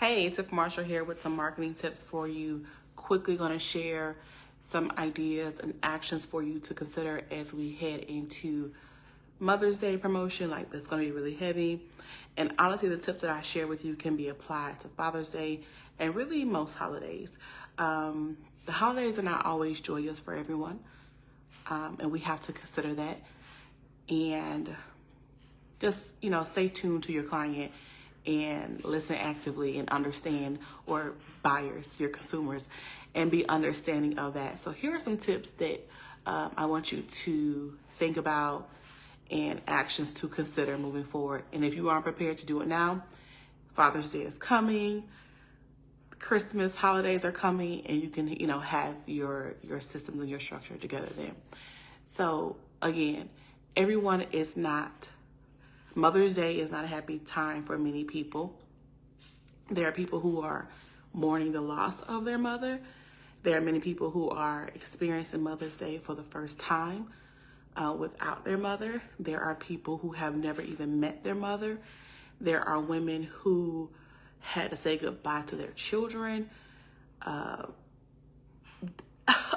Hey, it's Marshall here with some marketing tips for you. Quickly going to share some ideas and actions for you to consider as we head into Mother's Day promotion. Like, that's going to be really heavy. And honestly, the tips that I share with you can be applied to Father's Day and really most holidays. The holidays are not always joyous for everyone, and we have to consider that. And just, stay tuned to your client and listen actively and understand, or buyers, your consumers, and be understanding of that. So here are some tips that I want you to think about and actions to consider moving forward. And if you aren't prepared to do it now, Father's Day is coming, Christmas holidays are coming, and you can, have your systems and your structure together then. So again, Mother's Day is not a happy time for many people. There are people who are mourning the loss of their mother. There are many people who are experiencing Mother's Day for the first time without their mother. There are people who have never even met their mother. There are women who had to say goodbye to their children. A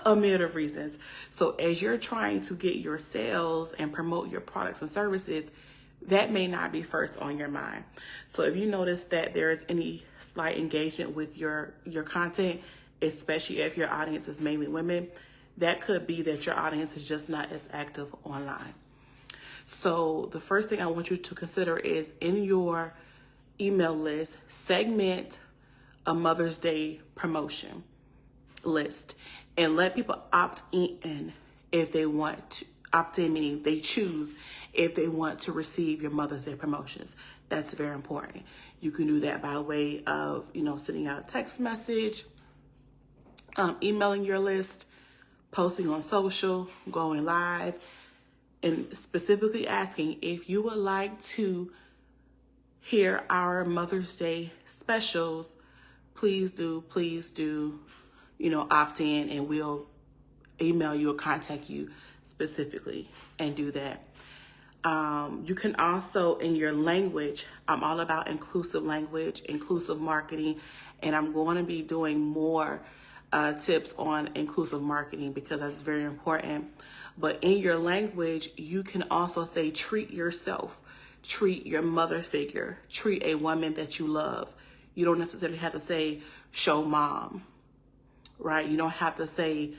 myriad of reasons. So as you're trying to get your sales and promote your products and services, that may not be first on your mind. So if you notice that there is any slight engagement with your content, especially if your audience is mainly women, that could be that your audience is just not as active online. So the first thing I want you to consider is, in your email list, segment a Mother's Day promotion list and let people opt in if they want to. Opt in meaning they choose if they want to receive your Mother's Day promotions. That's very important. You can do that by way of, sending out a text message, emailing your list, posting on social, going live, and specifically asking if you would like to hear our Mother's Day specials. Please do, opt in, and we'll email you or contact you specifically and do that. You can also, in your language, I'm all about inclusive language, inclusive marketing, and I'm going to be doing more tips on inclusive marketing because that's very important. But in your language, you can also say treat yourself, treat your mother figure, treat a woman that you love. You don't necessarily have to say show mom, right? You don't have to say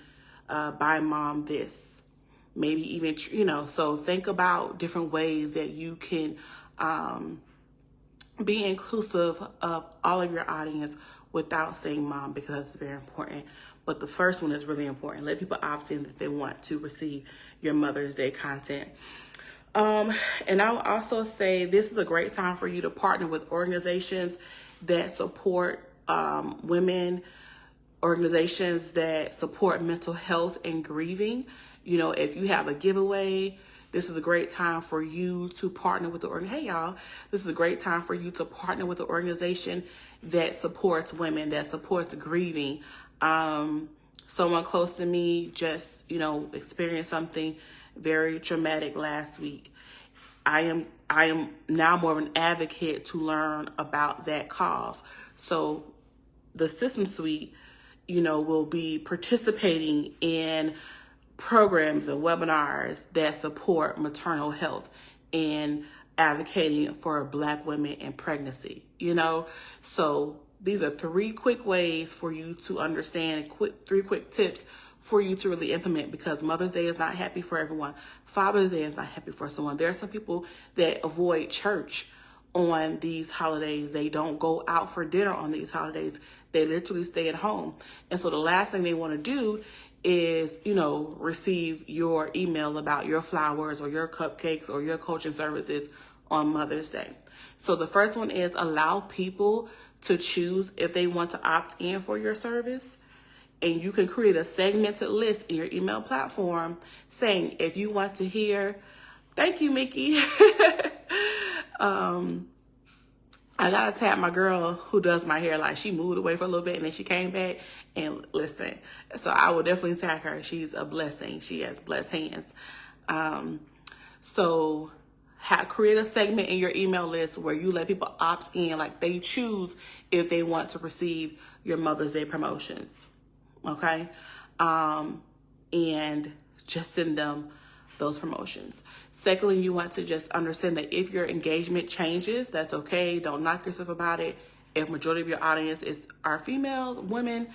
buy mom this. Maybe even, so think about different ways that you can be inclusive of all of your audience without saying mom, because it's very important. But the first one is really important. Let people opt in if they want to receive your Mother's Day content. And I will also say this is a great time for you to partner with organizations that support women, organizations that support mental health and grieving. If you have a giveaway, this is a great time for you to partner with hey y'all, this is a great time for you to partner with an organization that supports women, that supports grieving. Someone close to me just, experienced something very traumatic last week. I am now more of an advocate to learn about that cause. So the System Suite, will be participating in programs and webinars that support maternal health and advocating for Black women in pregnancy, So these are 3 quick ways for you to understand, 3 quick tips for you to really implement, because Mother's Day is not happy for everyone. Father's Day is not happy for someone. There are some people that avoid church on these holidays. They don't go out for dinner on these holidays. They literally stay at home. And so the last thing they want to do is, receive your email about your flowers or your cupcakes or your coaching services on Mother's Day. So the first one is allow people to choose if they want to opt in for your service. And you can create a segmented list in your email platform saying, if you want to hear, thank you, Mickey. I gotta tap my girl who does my hair. Like, she moved away for a little bit and then she came back and listen. So I will definitely tag her. She's a blessing. She has blessed hands. So create a segment in your email list where you let people opt in, like they choose if they want to receive your Mother's Day promotions. Okay. And just send them those promotions. Secondly, you want to just understand that if your engagement changes, that's okay. Don't knock yourself about it. If majority of your audience are females, women,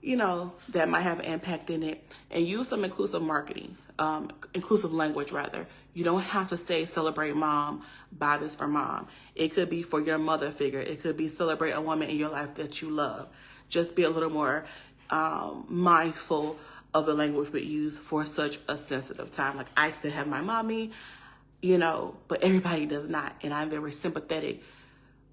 that might have an impact in it. And use some inclusive marketing, inclusive language rather. You don't have to say celebrate mom, buy this for mom. It could be for your mother figure. It could be celebrate a woman in your life that you love. Just be a little more mindful of the language we use for such a sensitive time. Like, I still have my mommy, but everybody does not. And I'm very sympathetic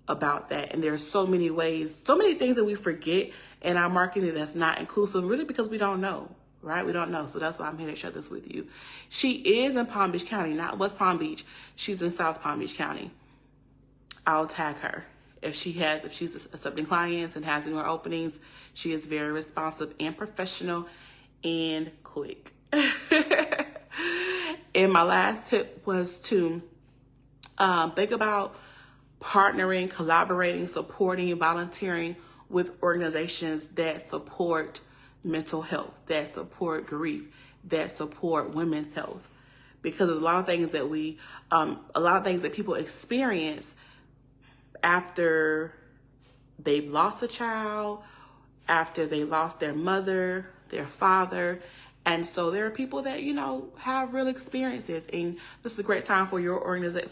about that. And there are so many ways, so many things that we forget in our marketing that's not inclusive, really because we don't know, right? We don't know. So that's why I'm here to share this with you. She is in Palm Beach County, not West Palm Beach. She's in South Palm Beach County. I'll tag her. If she's accepting clients and has any more openings, she is very responsive and professional and quick. And my last tip was to think about partnering, collaborating, supporting, volunteering with organizations that support mental health, that support grief, that support women's health. Because there's a lot of things that people experience after they've lost a child, after they lost their mother, their father. And so there are people that, have real experiences. And this is a great time for your organization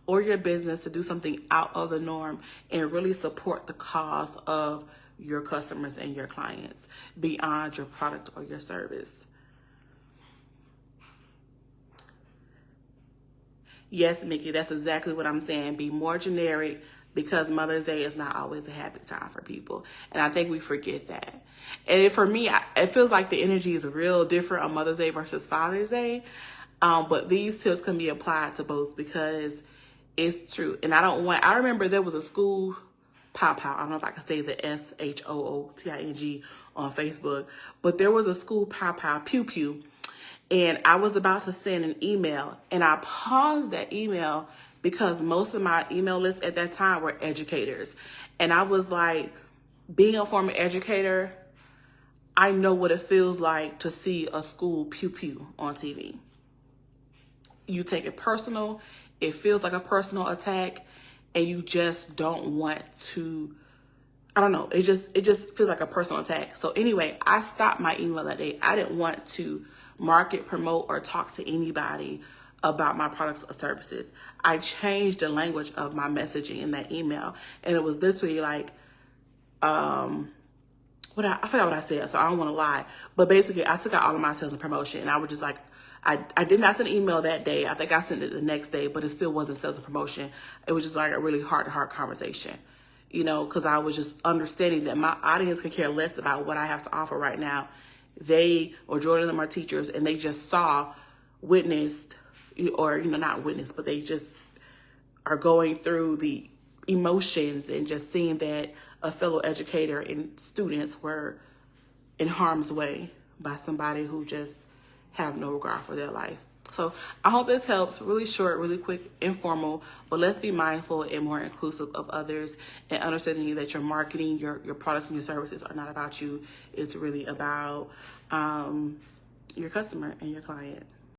or your business to do something out of the norm and really support the cause of your customers and your clients beyond your product or your service. Yes, Mickey, that's exactly what I'm saying. Be more generic, because Mother's Day is not always a happy time for people. And I think we forget that. And for me, it feels like the energy is real different on Mother's Day versus Father's Day. But these tips can be applied to both because it's true. And I remember there was a school pow-pow. I don't know if I can say the SHOOTING on Facebook, but there was a school pow-pow, pew-pew. And I was about to send an email, and I paused that email because most of my email list at that time were educators. And I was like, being a former educator, I know what it feels like to see a school pew-pew on TV. You take it personal. It feels like a personal attack, and you just don't want to, I don't know. It just feels like a personal attack. So anyway, I stopped my email that day. I didn't want to market, promote, or talk to anybody about my products or services. I changed the language of my messaging in that email, and it was literally like, I forgot what I said, so I don't want to lie. But basically, I took out all of my sales and promotion, and I was just like, I did not send an email that day. I think I sent it the next day, but it still wasn't sales and promotion. It was just like a really heart-to-heart conversation, because I was just understanding that my audience can care less about what I have to offer right now. Majority of them are teachers, and they just witnessed, or, not witnessed, but they just are going through the emotions and just seeing that a fellow educator and students were in harm's way by somebody who just have no regard for their life. So I hope this helps. Really short, really quick, informal, but let's be mindful and more inclusive of others, and understanding that your marketing, your products and your services are not about you. It's really about your customer and your client.